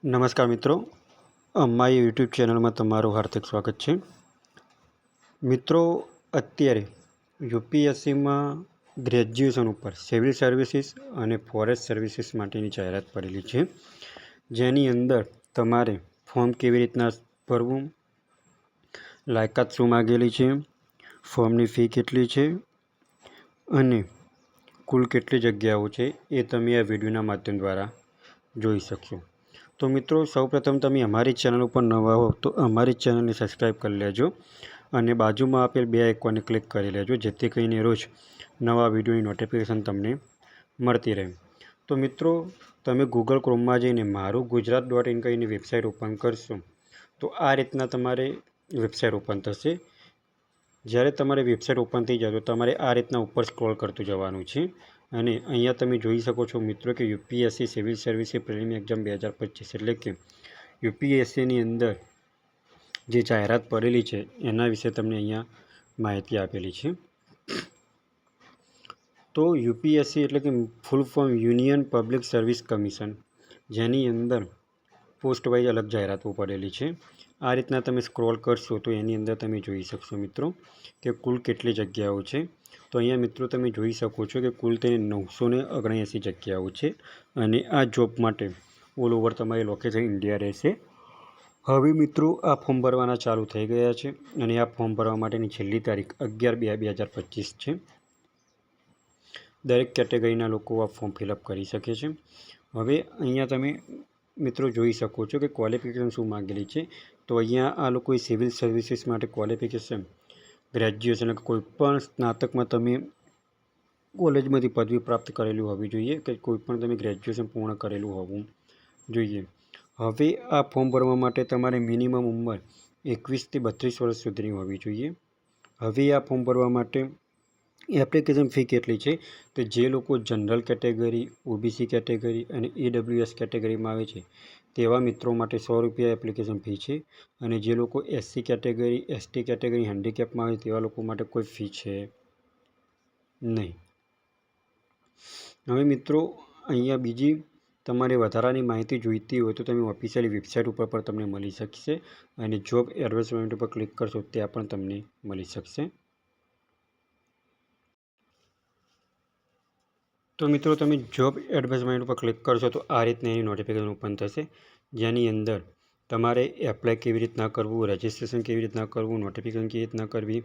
નમસ્કાર મિત્રો, અમારી યુટ્યુબ ચેનલમાં તમારું હાર્દિક સ્વાગત છે. મિત્રો, અત્યારે યુપીએસસીમાં ગ્રેજ્યુએશન ઉપર સિવિલ સર્વિસીસ અને ફોરેસ્ટ સર્વિસીસ માટેની જાહેરાત પડેલી છે, જેની અંદર તમારે ફોર્મ કેવી રીતના ભરવું, લાયકાત શું માગેલી છે, ફોર્મની ફી કેટલી છે અને કુલ કેટલી જગ્યાઓ છે એ તમે આ વિડીયોના માધ્યમ દ્વારા જોઈ શકશો. તો મિત્રો, સૌપ્રથમ તમે અમારી ચેનલ ઉપર નવા હો તો અમારી ચેનલને સબસ્ક્રાઈબ કરી લેજો અને બાજુમાં આપેલ બે આઇકોનને ક્લિક કરી લેજો, જેથી કરીને રોજ નવા વિડીયોની નોટિફિકેશન તમને મળતી રહે. તો મિત્રો, તમે ગૂગલ ક્રોમમાં જઈને મારું ગુજરાત.in કહીને વેબસાઇટ ઓપન કરશો તો આ રીતના તમારે વેબસાઇટ ઓપન થશે. જ્યારે તમારે વેબસાઇટ ઓપન થઈ જાય તો તમારે આ રીતના ઉપર સ્ક્રોલ કરતું જવાનું છે અને અહીંયા તમે જોઈ શકો છો મિત્રો કે UPSC civil service prelim exam 2025 એટલે કે યુપીએસસીની અંદર જે જાહેરાત પડેલી છે એના વિશે તમને અહીંયા માહિતી આપેલી છે. તો યુપીએસસી એટલે કે full form union public service commission, જેની અંદર પોસ્ટ વાઇઝ અલગ જાહેરાતો પડેલી છે. આ રીતના તમે સ્ક્રોલ કરશો તો એની અંદર તમે જોઈ શકશો મિત્રો કે કુલ કેટલી જગ્યાઓ છે. તો અહીંયા મિત્રો તમે જોઈ શકો છો કે કુલ તેને 979 જગ્યાઓ છે અને આ જોબ માટે ઓલ ઓવર તમારી લોકેશન ઇન્ડિયા રહેશે. હવે મિત્રો, આ ફોર્મ ભરવાના ચાલુ થઈ ગયા છે અને આ ફોર્મ ભરવા માટેની છેલ્લી તારીખ 11/2/2025 છે. દરેક કેટેગરીના લોકો આ ફોર્મ ફિલઅપ કરી શકે છે. હવે અહીંયા તમે મિત્રો જોઈ શકો છો કે ક્વોલિફિકેશન શું માગેલી છે. તો અહીંયા આ લોકોએ સિવિલ સર્વિસીસ માટે ક્વોલિફિકેશન ગ્રેજ્યુએશન કોઈ પણ સ્નાતકમાં તમે કોલેજમાંથી પદવી પ્રાપ્ત કરેલું હોવી જોઈએ કે કોઈ પણ તમે ગ્રેજ્યુએશન પૂર્ણ કરેલું હોવું જોઈએ. હવે આ ફોર્મ ભરવા માટે તમારે મિનિમમ ઉંમર 21 થી 32 વર્ષ સુધીની હોવી જોઈએ. હવે આ ફોર્મ ભરવા માટે એપ્લિકેશન ફી કેટલી છે? તો જે લોકો જનરલ કેટેગરી, ઓબીસી કેટેગરી અને ઈડબ્લ્યુએસ કેટેગરીમાં આવે છે તેવા મિત્રો માટે 100 રૂપિયા એપ્લિકેશન ફી છે અને જે લોકો એસસી કેટેગરી, એસટી કેટેગરી, હેન્ડીકેપમાં આવે તેવા લોકો માટે કોઈ ફી છે નહીં. હવે મિત્રો, અહીંયા બીજી તમારે વધારાની માહિતી જોઈતી હોય તો તમે ઓફિશિયલી વેબસાઇટ ઉપર પણ તમને મળી શકશે અને જોબ એડવર્ટાઇઝમેન્ટ ઉપર ક્લિક કરશો ત્યાં પણ તમને મળી શકશે. તો મિત્રો, તમે જોબ એડવર્ટાઇઝમેન્ટ ઉપર ક્લિક કરશો તો આ રીતના એની નોટિફિકેશન ઓપન થશે, જેની અંદર તમારે એપ્લાય કેવી રીતના કરવું, રજિસ્ટ્રેશન કેવી રીતના કરવું, નોટિફિકેશન કેવી રીતના કરવી,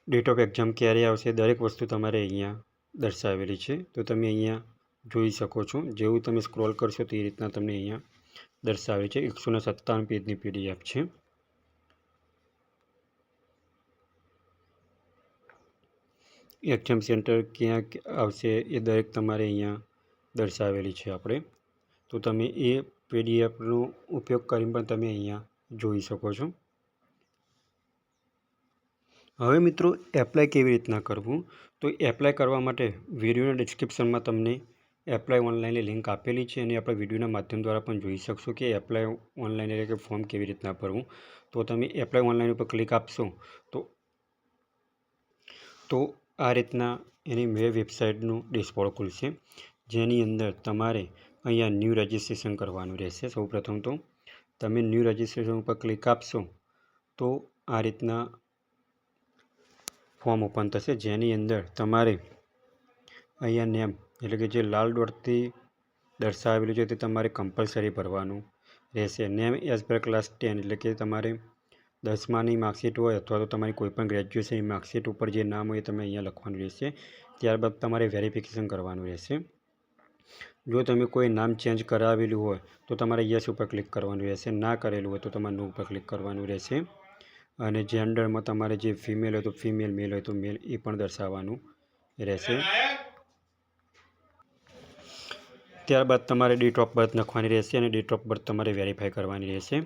ડેટ ઓફ એક્ઝામ ક્યારે આવશે, દરેક વસ્તુ તમારે અહીંયા દર્શાવેલી છે. તો તમે અહીંયા જોઈ શકો છો. જેવું તમે સ્ક્રોલ કરશો તો એ રીતના તમને અહીંયા દર્શાવેલી છે. 157 પેજની પીડીએફ છે. એક્ઝામ સેન્ટર ક્યાં આવશે એ દરેક તમારે અહીંયા દર્શાવેલી છે આપણે. તો તમે એ પીડીએફનો ઉપયોગ કરીને પણ તમે અહીંયા જોઈ શકો છો. હવે મિત્રો, એપ્લાય કેવી રીતના કરવું? તો એપ્લાય કરવા માટે વિડીયોના ડિસ્ક્રિપ્શનમાં તમને એપ્લાય ઓનલાઈનની લિંક આપેલી છે અને આપણે વિડીયોના માધ્યમ દ્વારા પણ જોઈ શકશો કે એપ્લાય ઓનલાઈન એટલે કે ફોર્મ કેવી રીતના ભરવું. તો તમે એપ્લાય ઓનલાઈન ઉપર ક્લિક આપશો તો આ રીતના એની વેબસાઇટનું ડેશબોર્ડ ખુલશે, જેની અંદર તમારે અહીંયા ન્યૂ રજિસ્ટ્રેશન કરવાનું રહેશે. સૌપ્રથમ તો તમે ન્યૂ રજિસ્ટ્રેશન ઉપર ક્લિક આપશો તો આ રીતના ફોર્મ ઓપન થશે, જેની અંદર તમારે અહીંયા નેમ એટલે કે જે લાલ ડોટથી દર્શાવેલું છે તે તમારે કમ્પલસરી ભરવાનું રહેશે. નેમ એઝ પર ક્લાસ 10 એટલે કે તમારે 10માની માર્કશીટ હોય અથવા તો તમારી કોઈપણ ગ્રેજ્યુએશનની માર્કશીટ ઉપર જે નામ હોય તમે અહીંયા લખવાનું રહેશે. ત્યારબાદ તમારે વેરિફિકેશન કરવાનું રહેશે. જો તમે કોઈ નામ ચેન્જ કરાવેલું હોય તો તમારે યસ ઉપર ક્લિક કરવાનું રહેશે, ના કરેલું હોય તો તમારે નો ઉપર ક્લિક કરવાનું રહેશે અને જેન્ડરમાં તમારે જે ફિમેલ હોય તો ફિમેલ, મેલ હોય તો મેલ એ પણ દર્શાવવાનું રહેશે. ત્યારબાદ તમારે ડેટ ઓફ બર્થ લખવાની રહેશે અને ડેટ ઓફ બર્થ તમારે વેરીફાઈ કરવાની રહેશે.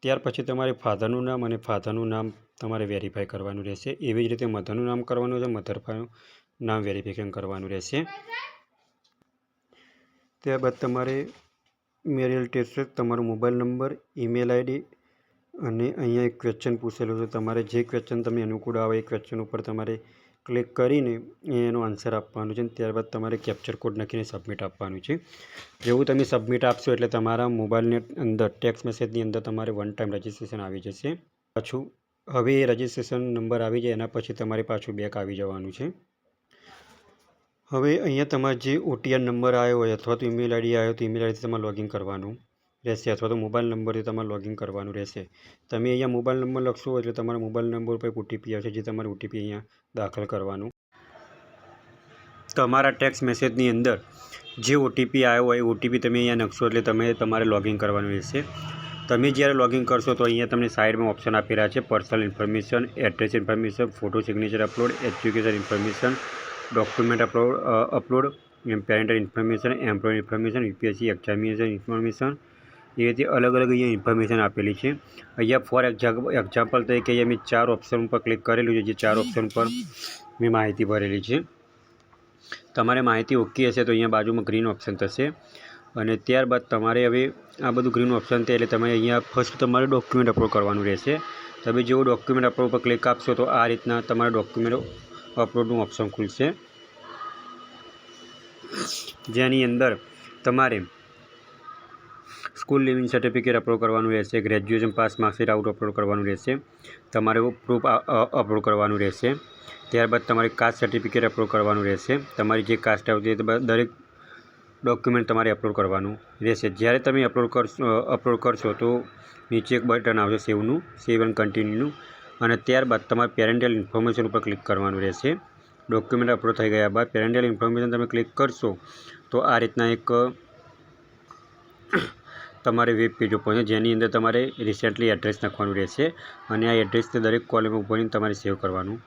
ત્યાર પછી તમારે ફાધરનું નામ અને ફાધરનું નામ તમારે વેરીફાઈ કરવાનું રહેશે. એવી જ રીતે મધરનું નામ કરવાનું છે, મધરનું નામ વેરિફિકેશન કરવાનું રહેશે. ત્યારબાદ તમારે મેરિયલ ટેસ્ટ, તમારો મોબાઈલ નંબર, ઈમેલ આઈડી અને અહીંયા એક ક્વેશ્ચન પૂછેલું છે. તમારે જે ક્વેશ્ચન તમને અનુકૂળ આવે એ ક્વેશ્ચન ઉપર તમારે ક્લિક કરીને એનો આન્સર આપવાનો છે. ત્યારબાદ તમારે કેપ્ચર કોડ નાખીને સબમિટ આપવાનું છે. જેવું તમે સબમિટ આપશો એટલે તમારા મોબાઈલની અંદર ટેક્સ્ટ મેસેજની અંદર તમારે વન ટાઈમ રજિસ્ટ્રેશન આવી જશે. પાછું હવે એ રજિસ્ટ્રેશન નંબર આવી જાય એના પછી તમારે પાછું બેક આવી જવાનું છે. હવે અહીંયા તમારે જે OTR નંબર આવ્યો હોય અથવા તો ઈમેલ આઈડી આવ્યો તો ઈમેલ આઈડીથી તમારે લોગિન કરવાનું રહેશે અથવા તો મોબાઈલ નંબરથી તમારે લોગિન કરવાનું રહેશે. તમે અહીંયા મોબાઈલ નંબર લખશો એટલે તમારા મોબાઈલ નંબર પર OTP આવશે, જે તમારે OTP અહીંયા દાખલ કરવાનું. તમારા ટેક્સ્ટ મેસેજની અંદર જે OTP આવ્યો હોય એ OTP તમે અહીંયા નાખશો એટલે તમારે લોગિન કરવાનું રહેશે. તમે જ્યારે લોગિન કરશો તો અહીંયા તમને સાઈડમાં ઓપ્શન આપી રહ્યા છે personal information, address information, photo signature upload, education information, document upload, parental information, employ information, UPSC examination information, એ રીતે અલગ અલગ અહીંયા ઇન્ફોર્મેશન આપેલી છે. અહીંયા ફોર એક્ઝામ્પલ તરીકે અહીંયા મેં 4 ઓપ્શન પર ક્લિક કરેલું છે. જે 4 ઓપ્શન પર મેં માહિતી ભરેલી છે. તમારે માહિતી ઓકે હશે તો અહીંયા બાજુમાં ગ્રીન ઓપ્શન થશે અને ત્યારબાદ તમારે હવે આ બધું ગ્રીન ઓપ્શન થાય એટલે તમે અહીંયા ફર્સ્ટ તમારે ડોક્યુમેન્ટ અપલોડ કરવાનું રહેશે. તમે જેવું ડોક્યુમેન્ટ અપલોડ પર ક્લિક આપશો તો આ રીતના તમારા ડોક્યુમેન્ટ અપલોડનું ઓપ્શન ખુલશે, જેની અંદર તમારે સ્કૂલ લિવિંગ સર્ટિફિકેટ અપલોડ કરવાનું રહેશે, graduation pass marksheet out upload કરવાનું રહેશે, તમારે પ્રૂફ અપલોડ કરવાનું રહેશે. ત્યારબાદ તમારે કાસ્ટ સર્ટિફિકેટ અપલોડ કરવાનું રહેશે. તમારી જે કાસ્ટ આવતી એ દરેક ડોક્યુમેન્ટ તમારે અપલોડ કરવાનું રહેશે. જ્યારે તમે અપલોડ કરશો તો નીચે એક બટન આવશે સેવ એન્ડ કન્ટિન્યુનું, અને ત્યારબાદ તમારે પેરેન્ટલ ઇન્ફોર્મેશન ઉપર ક્લિક કરવાનું રહેશે. ડોક્યુમેન્ટ અપલોડ થઈ ગયા બાદ પેરેન્ટલ ઇન્ફોર્મેશન તમે ક્લિક કરશો તો આ રીતના એક તમારે વેબ પેજ ઓપન છે, જેની અંદર તમારે રિસેન્ટલી એડ્રેસ નાખવાનું રહેશે અને આ એડ્રેસને દરેક કોલમમાં ઉભરીને તમારે સેવ કરવાનું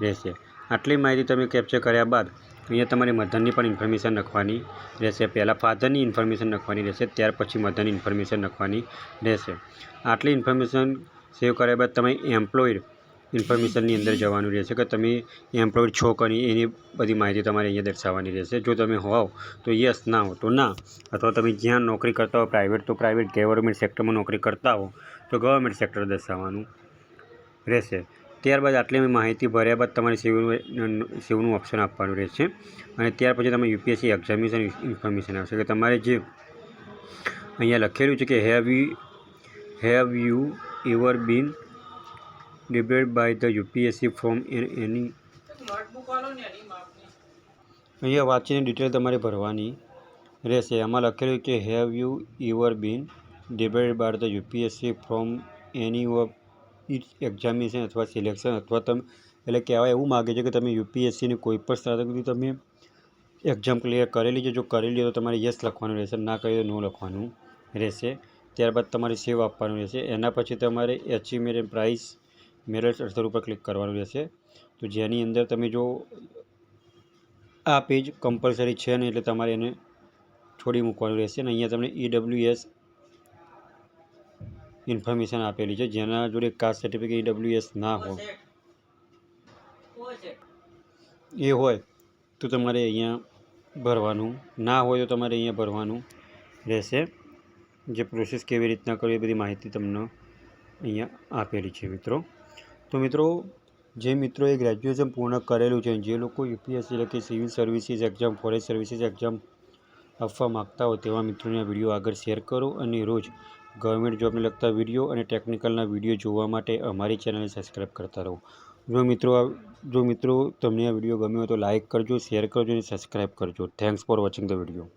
રહેશે. આટલી માહિતી તમે કેપ્ચર કર્યા બાદ અહીંયા તમારે મધરની પણ ઇન્ફોર્મેશન નાખવાની રહેશે. પહેલાં ફાધરની ઇન્ફોર્મેશન નાખવાની રહેશે, ત્યાર પછી મધરની ઇન્ફોર્મેશન નાખવાની રહેશે. આટલી ઇન્ફોર્મેશન સેવ કર્યા બાદ તમે એમ્પ્લોયડ ઇન્ફોર્મેશનની અંદર જવાનું રહેશે કે તમે એમ્પ્લોયડ છો કે નહીં એની બધી માહિતી તમારે અહીંયા દર્શાવવાની રહેશે. જો તમે હોવ તો યસ, ના હો તો ના, અથવા તમે જ્યાં નોકરી કરતા હો પ્રાઇવેટ તો પ્રાઇવેટ, ગવર્મેન્ટ સેક્ટરમાં નોકરી કરતા હો તો ગવર્મેન્ટ સેક્ટર દર્શાવવાનું રહેશે. ત્યારબાદ આટલી માહિતી ભર્યા બાદ તમારે સેવનું ઓપ્શન આપવાનું રહેશે અને ત્યાર પછી તમે UPSC એક્ઝામિનેશન ઇન્ફોર્મેશન આવશે કે તમારે જે અહીંયા લખેલું છે કે have you ever been debated by the UPSC from any. અહીંયા વાંચીને ડિટેલ તમારે ભરવાની રહેશે. આમાં લખેલું કે have you ever been debated by the UPSC from any of its examination અથવા સિલેક્શન, અથવા તમે એટલે કહેવાય એવું માગે છે કે તમે UPSCની કોઈ પણ સ્તરથી તમે એક્ઝામ ક્લિયર કરેલી છે. જો કરેલી હોય તો તમારે યસ લખવાનું રહેશે, ના કરી તો નો લખવાનું રહેશે. ત્યારબાદ તમારે સેવ આપવાનું રહેશે. એના પછી તમારે અચીવમેન્ટ એન્ડ પ્રાઇઝ મેરિટ અર્થર ઉપર ક્લિક કરવાનું રહેશે. તો જેની અંદર તમે જો આ પેજ કમ્પલસરી છે ને એટલે તમારે એને છોડી મૂકવાનું રહેશે. અને અહીંયા તમને EWS ઇન્ફોર્મેશન આપેલી છે, જેના જોડે કાસ્ટ સર્ટિફિકેટ EWS ના હોય એ હોય તો તમારે અહીંયા ભરવાનું, ના હોય તો તમારે અહીંયા ભરવાનું રહેશે. જે પ્રોસેસ કેવી રીતના કરવી એ બધી માહિતી તમને અહીંયા આપેલી છે મિત્રો. તો મિત્રો જે મિત્રોએ ગ્રેજ્યુએશન પૂર્ણ કરેલું છે, જે લોકો UPSC એટલે કે civil services exam, forest services exam આપવા માગતા હોય તેવા મિત્રોને આ વિડીયો આગળ શેર કરો અને રોજ ગવર્મેન્ટ જોબને લગતા વિડીયો અને ટેકનિકલના વિડીયો જોવા માટે અમારી ચેનલને સબસ્ક્રાઈબ કરતા રહો. જો મિત્રો તમને આ વિડીયો ગમ્યો હોય તો લાઇક કરજો, શેર કરજો અને સબસ્ક્રાઈબ કરજો. Thanks for watching the video.